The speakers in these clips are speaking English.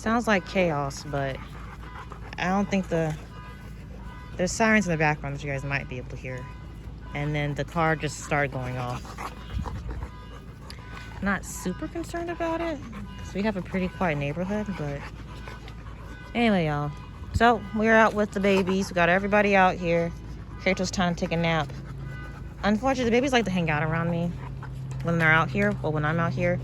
Sounds like chaos, but I don't think there's sirens in the background that you guys might be able to hear. And then the car just started going off. Not super concerned about it, because we have a pretty quiet neighborhood, but anyway, y'all. So we're out with the babies. We got everybody out here. Kratos trying to take a nap. Unfortunately, the babies like to hang out around me when they're out here, or when I'm out here.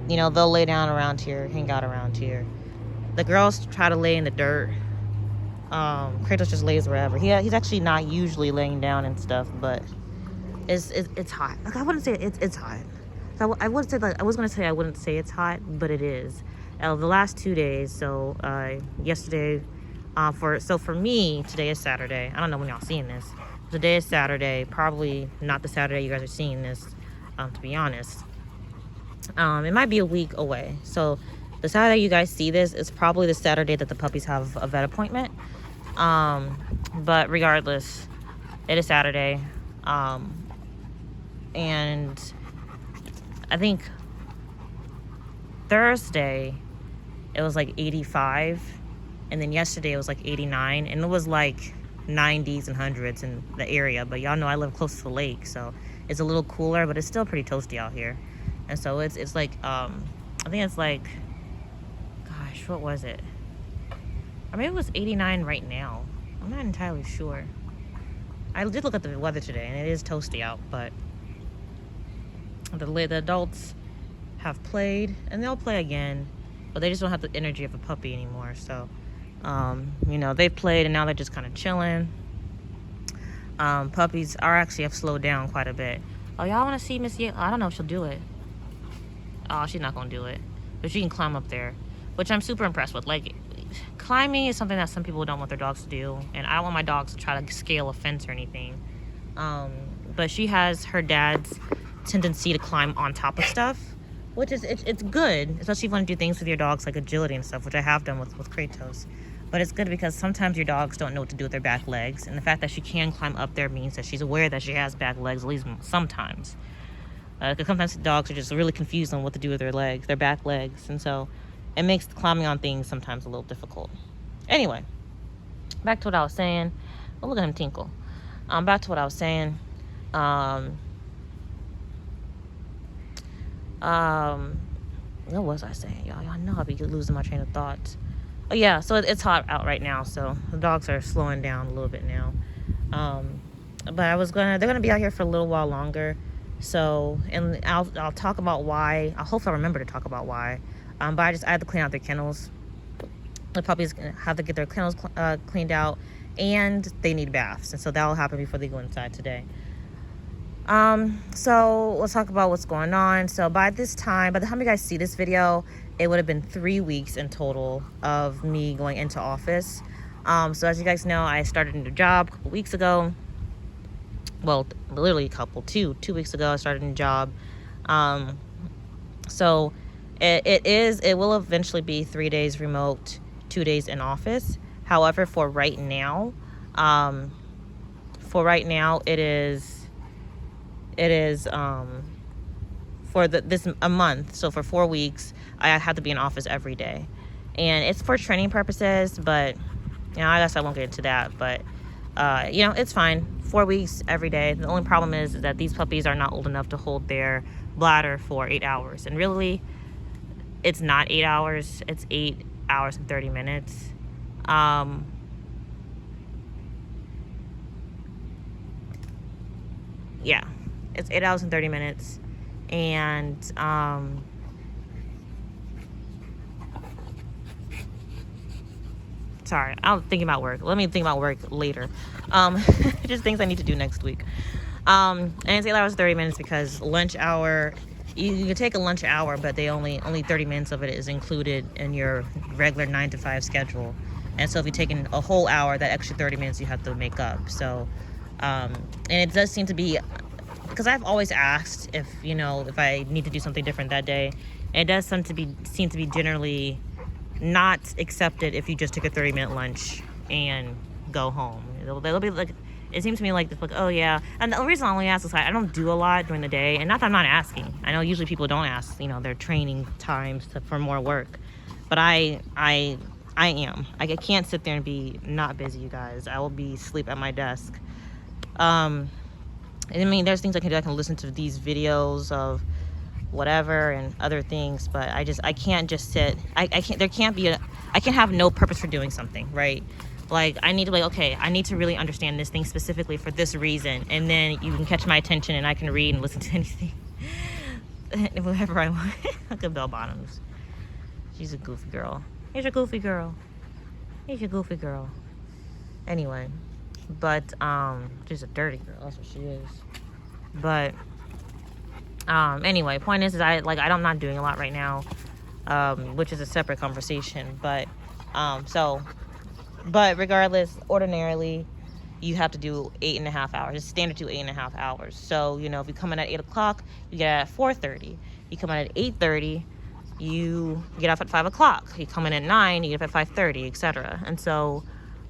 You know, they'll lay down around here, hang out around here. The girls try to lay in the dirt. Kratos just lays wherever. He's actually not usually laying down and stuff, but it's hot. Like, I wouldn't say it's hot. So I would say, like, I was gonna say I wouldn't say it's hot, but it is. The last 2 days. So yesterday, for me, today is Saturday. I don't know when y'all seeing this. Today is Saturday. Probably not the Saturday you guys are seeing this. To be honest, it might be a week away. So the Saturday you guys see this is probably the Saturday that the puppies have a vet appointment. But regardless, it is Saturday. And I think Thursday it was like 85, and then yesterday it was like 89, and it was like 90s and 100s in the area. But y'all know I live close to the lake, so it's a little cooler, but it's still pretty toasty out here. And so it's like I think it's like, gosh, what was it? Or maybe it was 89 right now. I'm not entirely sure. I did look at the weather today, and it is toasty out, but the adults have played, and they'll play again, but they just don't have the energy of a puppy anymore. So, you know, they've played, and now they're just kind of chilling. Puppies have slowed down quite a bit. Oh, y'all want to see Miss Yale? I don't know if she'll do it. Oh, she's not going to do it. But she can climb up there, which I'm super impressed with. Like, climbing is something that some people don't want their dogs to do, and I don't want my dogs to try to scale a fence or anything. But she has her dad's tendency to climb on top of stuff, which is it's good, especially if you want to do things with your dogs like agility and stuff, which I have done with Kratos. But it's good because sometimes your dogs don't know what to do with their back legs, and the fact that she can climb up there means that she's aware that she has back legs, at least sometimes. Because sometimes dogs are just really confused on what to do with their back legs, and so it makes climbing on things sometimes a little difficult. Anyway, back to what I was saying. Oh, look at him tinkle. Back to what I was saying. What was I saying, y'all? Y'all know I'll be losing my train of thought. Oh yeah, so it's hot out right now, so the dogs are slowing down a little bit now. But they're gonna be out here for a little while longer. So, and I'll talk about why. I hope I remember to talk about why. But I had to clean out their kennels. The puppies have to get their kennels cleaned out, and they need baths, and so that'll happen before they go inside today. So let's talk about what's going on. So by the time you guys see this video, it would have been 3 weeks in total of me going into office. So as you guys know, I started a new job a couple weeks ago. Well, literally two weeks ago, I started a new job. So it will eventually be 3 days remote, 2 days in office. However, for right now, it is for a month. So for 4 weeks, I have to be in office every day, and it's for training purposes. But you know, I guess I won't get into that. But you know, it's fine. 4 weeks every day. The only problem is that these puppies are not old enough to hold their bladder for 8 hours, and really, it's not 8 hours. It's 8 hours and 30 minutes. Yeah. It's 8 hours and 30 minutes. And, sorry, I'm thinking about work. Let me think about work later. Just things I need to do next week. And it's 8 hours and 30 minutes because lunch hour, you can take a lunch hour, but they only 30 minutes of it is included in your regular 9 to 5 schedule. And so if you're taking a whole hour, that extra 30 minutes you have to make up. So, and it does seem to be, because I've always asked if I need to do something different that day. And it does seem to be generally not accepted if you just take a 30-minute lunch and go home. It'll be like, it seems to me like, oh yeah. And the reason I only ask is I don't do a lot during the day, and not that I'm not asking. I know usually people don't ask, you know, their training times for more work, but I am. I can't sit there and be not busy, you guys. I will be asleep at my desk. I mean, there's things I can do. I can listen to these videos of whatever and other things, but I can't just sit. I can't have no purpose for doing something, right? Like, I need to, like, okay, I need to really understand this thing specifically for this reason, and then you can catch my attention and I can read and listen to anything. Whatever I want. Look at Bell Bottoms. She's a goofy girl. Here's your goofy girl. Here's your goofy girl. Anyway, but she's a dirty girl. That's what she is. But anyway, point is I'm not doing a lot right now, which is a separate conversation. But but regardless, ordinarily you have to do 8.5 hours. It's standard to 8.5 hours. So, you know, if you come in at 8 o'clock, you get at 4:30. You come in at 8:30, you get off at 5 o'clock. You come in at 9, you get up at 5:30, etc. And so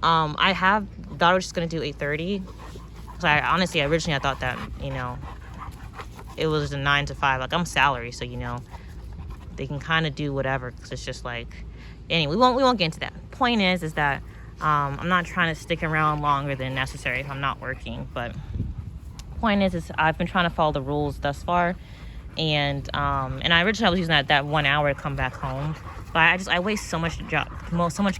I thought I was just going to do 8:30. So originally I thought that, you know, it was a 9 to 5. Like, I'm salary, so, you know, they can kind of do whatever, because it's just like, anyway, we won't get into that. Point is that I'm not trying to stick around longer than necessary if I'm not working. But point is I've been trying to follow the rules thus far, and I originally was using that 1 hour to come back home, but I waste so much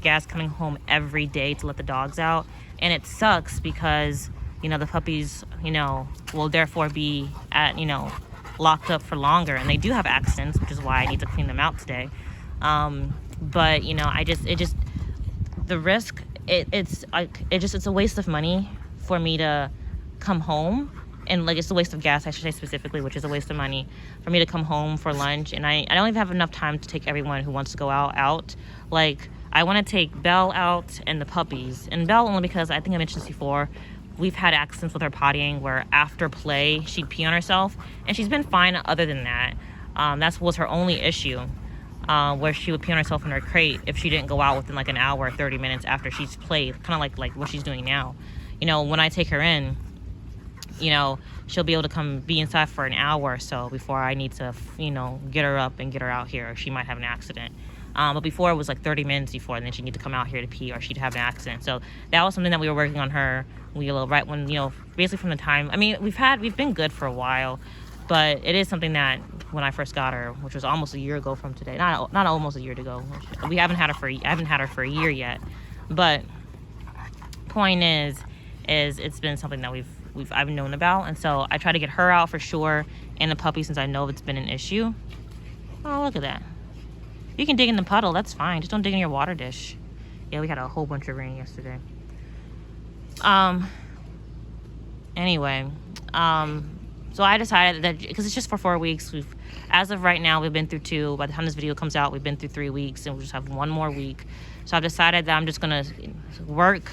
gas coming home every day to let the dogs out, and it sucks because, you know, the puppies, you know, will therefore be locked up for longer, and they do have accidents, which is why I need to clean them out today. But, you know, the risk, it's a waste of money for me to come home, and like, it's a waste of gas, I should say specifically, which is a waste of money for me to come home for lunch, and I don't even have enough time to take everyone who wants to go out. Like, I want to take Belle out and the puppies, and Belle only because I think I mentioned this before. We've had accidents with her pottying where after play she'd pee on herself, and she's been fine other than that. That was her only issue, where she would pee on herself in her crate if she didn't go out within like an hour or 30 minutes after she's played, kind of like what she's doing now. You know, when I take her in, you know, she'll be able to come be inside for an hour or so before I need to, you know, get her up and get her out here, or she might have an accident. But before, it was like 30 minutes before, and then she'd need to come out here to pee, or she'd have an accident. So that was something that we were working on her. Right when, you know, basically from the time, I mean, we've been good for a while, but it is something that when I first got her, which was almost a year ago from today, not almost a year ago. I haven't had her for a year yet. But point is it's been something that I've known about, and so I try to get her out for sure, and the puppy, since I know it's been an issue. Oh, look at that. You can dig in the puddle, that's fine. Just don't dig in your water dish. Yeah, we had a whole bunch of rain yesterday. Anyway, so I decided that, because it's just for 4 weeks, as of right now, we've been through 2. By the time this video comes out, we've been through 3 weeks, and we'll just have 1 more week. So I've decided that I'm just gonna work.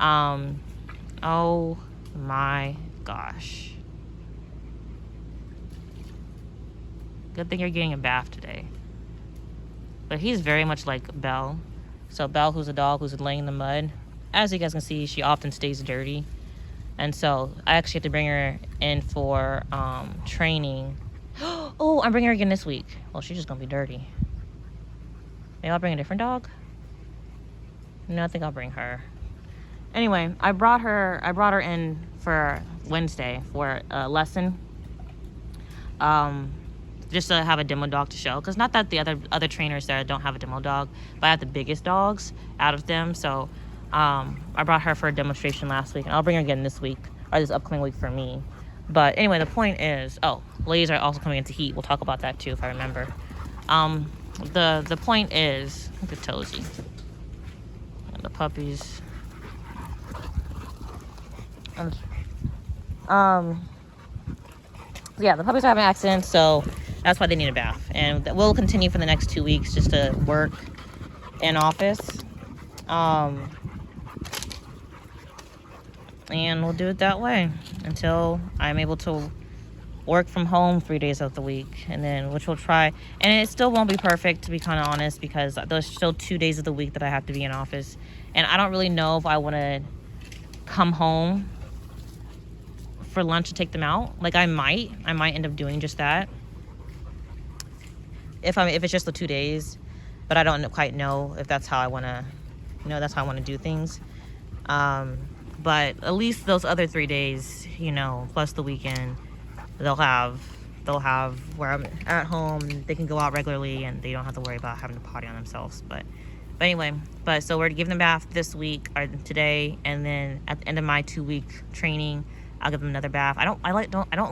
Oh my gosh. Good thing you're getting a bath today. But he's very much like Belle. So Belle, who's a dog who's laying in the mud, as you guys can see, she often stays dirty. And so I actually have to bring her in for training. Oh, I'm bringing her again this week. Well, she's just gonna be dirty. Maybe I'll bring a different dog. No, I think I'll bring her. Anyway, I brought her in for Wednesday for a lesson. Just to have a demo dog to show, because not that the other trainers there don't have a demo dog, but I have the biggest dogs out of them. So I brought her for a demonstration last week, and I'll bring her again this week, or this upcoming week for me. But anyway, the point is, ladies are also coming into heat. We'll talk about that too if I remember. The point is, look at Tozy and the puppies. Yeah, the puppies are having accidents, so that's why they need a bath. And we'll continue for the next 2 weeks just to work in office. And we'll do it that way until I'm able to work from home 3 days of the week, and then, which we'll try. And it still won't be perfect, to be kind of honest, because there's still 2 days of the week that I have to be in office. And I don't really know if I want to come home for lunch to take them out. Like I might end up doing just that if it's just the 2 days, but I don't quite know if that's how I want to, that's how I want to do things. But at least those other 3 days, plus the weekend, they'll have where I'm at home, they can go out regularly and they don't have to worry about having to potty on themselves. But anyway, so we're giving them a bath this week or today, and then at the end of my 2-week training, I'll give them another bath. I don't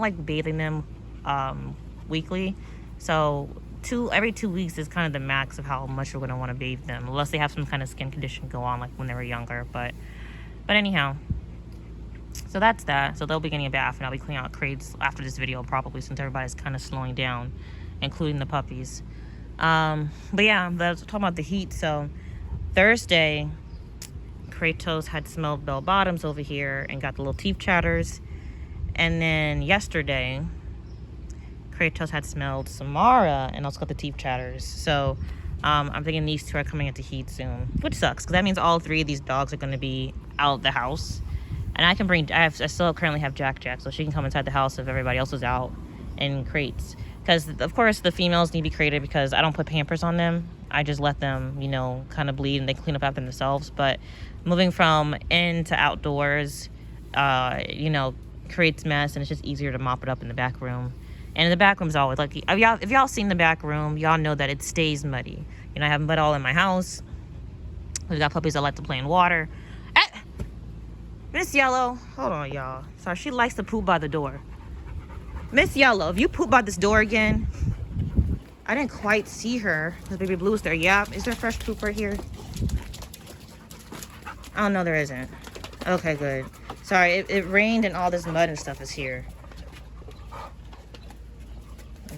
like bathing them weekly, so every 2 weeks is kind of the max of how much we're going to want to bathe them, unless they have some kind of skin condition go on like when they were younger. But anyhow, so that's that. So they'll be getting a bath, and I'll be cleaning out crates after this video probably, since everybody's kind of slowing down, including the puppies. But yeah, let's talk about the heat. So Thursday, Kratos had smelled bell bottoms over here and got the little teeth chatters. And then yesterday, Kratos had smelled Samara and also got the teeth chatters. So I'm thinking these two are coming into heat soon, which sucks because that means all 3 of these dogs are going to be out of the house. And I still currently have Jack, so she can come inside the house if everybody else is out in crates. Because, of course, the females need to be crated because I don't put Pampers on them. I just let them, kind of bleed and they clean up after themselves. But moving from in to outdoors, creates mess, and it's just easier to mop it up in the back room. And the back room's always like, if y'all seen the back room, y'all know that it stays muddy. I have mud all in my house. We've got puppies that like to play in water. Miss Yellow, hold on, y'all. Sorry, she likes to poop by the door. Miss Yellow, if you poop by this door again, I didn't quite see her because Baby Blue's there. Yeah, is there fresh poop right here? Oh, no, there isn't. Okay, good. Sorry, it rained and all this mud and stuff is here.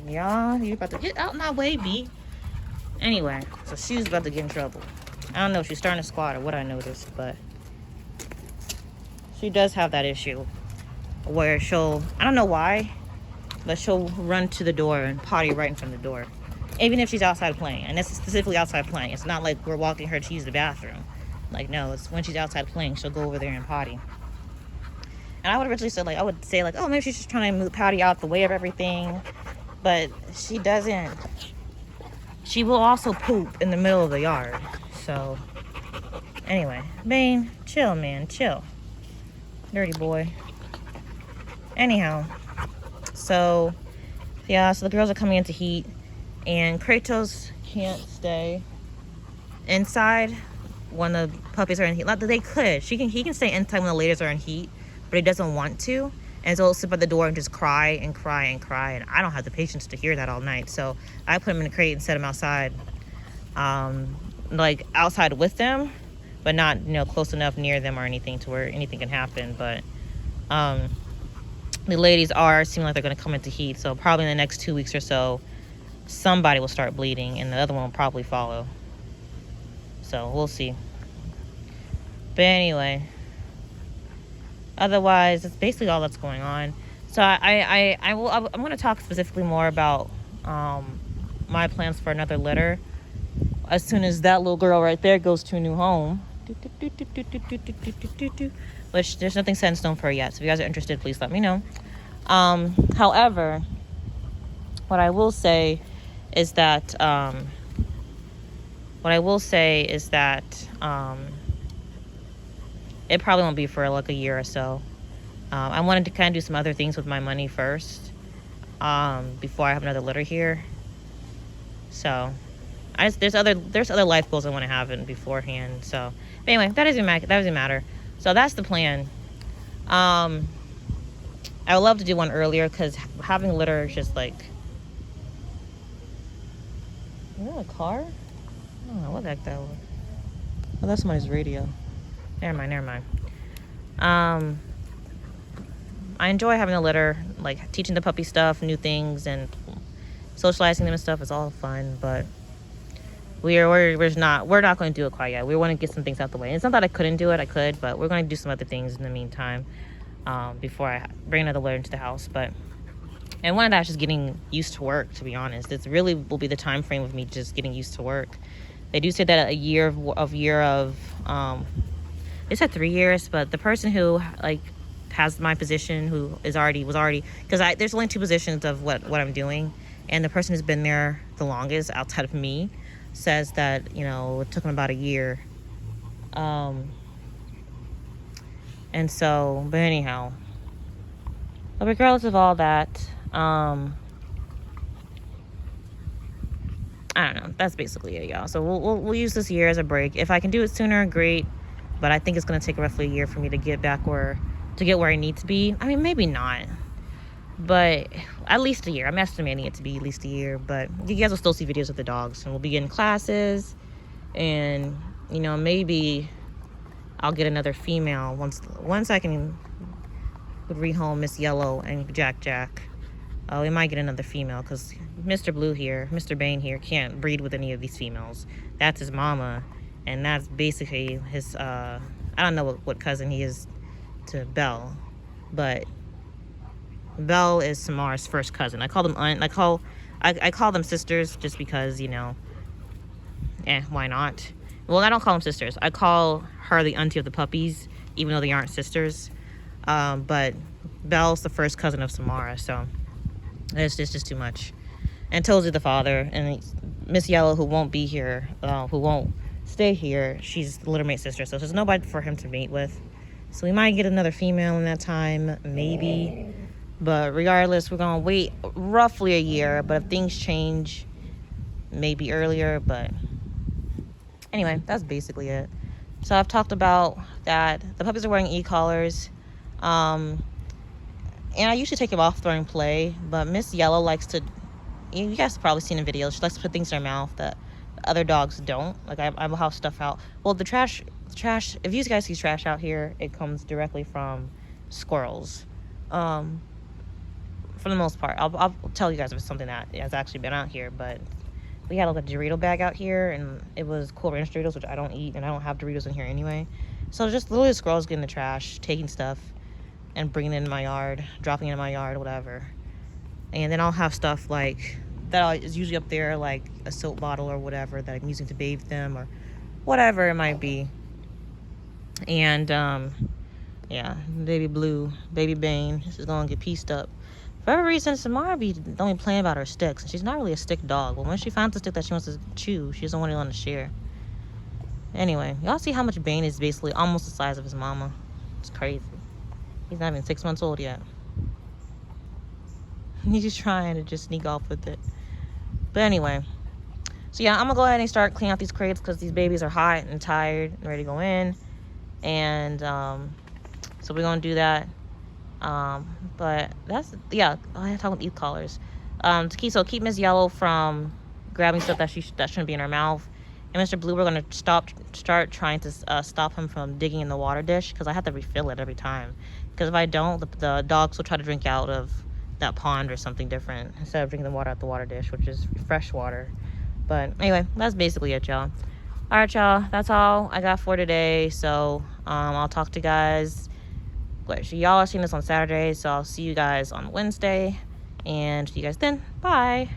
Y'all, you about to get out my way, B. Anyway, so she's about to get in trouble. I don't know if she's starting to squat or what I noticed, but she does have that issue where I don't know why, but she'll run to the door and potty right in front of the door, even if she's outside playing. And it's specifically outside playing. It's not like we're walking her to use the bathroom. Like, no, it's when she's outside playing, she'll go over there and potty. And I would originally say, oh, maybe she's just trying to move potty out the way of everything. But she doesn't. She will also poop in the middle of the yard. So, anyway, Bane, chill, man, chill. Dirty boy. Anyhow, so yeah, so the girls are coming into heat, and Kratos can't stay inside when the puppies are in heat. Not that they could. He can stay inside when the ladies are in heat, but he doesn't want to, and so he'll sit by the door and just cry and cry and cry, and I don't have the patience to hear that all night. So I put him in a crate and set him outside, like outside with them, but not close enough near them or anything to where anything can happen. But the ladies seem like they're going to come into heat, so probably in the next 2 weeks or so somebody will start bleeding and the other one will probably follow. So we'll see. But anyway, otherwise that's basically all that's going on. So I'm going to talk specifically more about my plans for another litter as soon as that little girl right there goes to a new home. Which there's nothing set in stone for her yet, so if you guys are interested, please let me know. However, what I will say is that it probably won't be for like a year or so. I wanted to kind of do some other things with my money first before I have another litter here. So there's other life goals I want to have in beforehand. So but anyway, that doesn't matter. So that's the plan. I would love to do one earlier because having a litter is just like, is that a car? I don't know what the heck that was. Oh, that's somebody's radio. Never mind. I enjoy having a litter, like teaching the puppy stuff, new things, and socializing them and stuff is all fun, but we're not going to do it quite yet. We want to get some things out the way. And it's not that I couldn't do it, I could, but we're going to do some other things in the meantime before I bring another litter into the house. And one of that's just getting used to work, to be honest. It's really will be the time frame of me just getting used to work. They do say that a year of they said 3 years, but the person who has my position, who was already, because there's only 2 positions of what I'm doing, and the person who's been there the longest outside of me says that, you know, it took him about a year. And so, but anyhow, but regardless of all that, I don't know. That's basically it, y'all. So we'll use this year as a break. If I can do it sooner, great. But I think it's gonna take roughly a year for me to get where I need to be. I mean, maybe not, but at least a year. I'm estimating it to be at least a year. But you guys will still see videos of the dogs, and we'll be getting classes, and you know, maybe I'll get another female once I can rehome Miss Yellow and Jack. Oh, we might get another female because Mr. Blue here, Mr. Bane here, can't breed with any of these females. That's his mama, and that's basically his, I don't know what cousin he is to Belle, but Belle is Samara's first cousin. I call them aunt. I call them sisters just because, you know, why not? Well, I don't call them sisters. I call her the auntie of the puppies, even though they aren't sisters. But Belle's the first cousin of Samara, so it's just too much. And Tozy the father, and Miss Yellow, who won't be here, who won't stay here, she's the littermate sister, so there's nobody for him to mate with. So we might get another female in that time, maybe. But regardless, we're gonna wait roughly a year. But if things change, maybe earlier. But anyway, that's basically it. So I've talked about that. The puppies are wearing e-collars. And I usually take them off during play, but Miss Yellow likes to, you guys have probably seen in videos, she likes to put things in her mouth that other dogs don't. Like, I will have stuff out. Well, the trash, if you guys see trash out here, it comes directly from squirrels. For the most part. I'll tell you guys if it's something that has actually been out here, but we had like a Dorito bag out here, and it was Cool Ranch Doritos, which I don't eat, and I don't have Doritos in here anyway. So just literally the squirrels getting the trash, taking stuff, and bringing it in my yard, dropping it in my yard, whatever. And then I'll have stuff like that is usually up there, like a soap bottle or whatever that I'm using to bathe them or whatever it might be. And yeah, baby Blue, baby Bane, this is gonna get pieced up. For whatever reason, Samara be only playing about her sticks, and she's not really a stick dog. But when she finds a stick that she wants to chew, she doesn't want to share. Anyway, y'all see how much Bane is basically almost the size of his mama. It's crazy. He's not even 6 months old yet. He's just trying to just sneak off with it. But anyway. So yeah, I'm going to go ahead and start cleaning out these crates because these babies are hot and tired and ready to go in. And so we're going to do that. But that's, yeah, I have to talk about e-collars. So keep Miss Yellow from grabbing stuff that shouldn't be in her mouth. And Mr. Blue, we're going to start trying to stop him from digging in the water dish because I have to refill it every time. Because if I don't, the dogs will try to drink out of that pond or something different instead of drinking the water out the water dish, which is fresh water. But anyway, that's basically it, y'all. All right, y'all. That's all I got for today. So I'll talk to you guys. Y'all are seeing this on Saturday, so I'll see you guys on Wednesday. And see you guys then. Bye.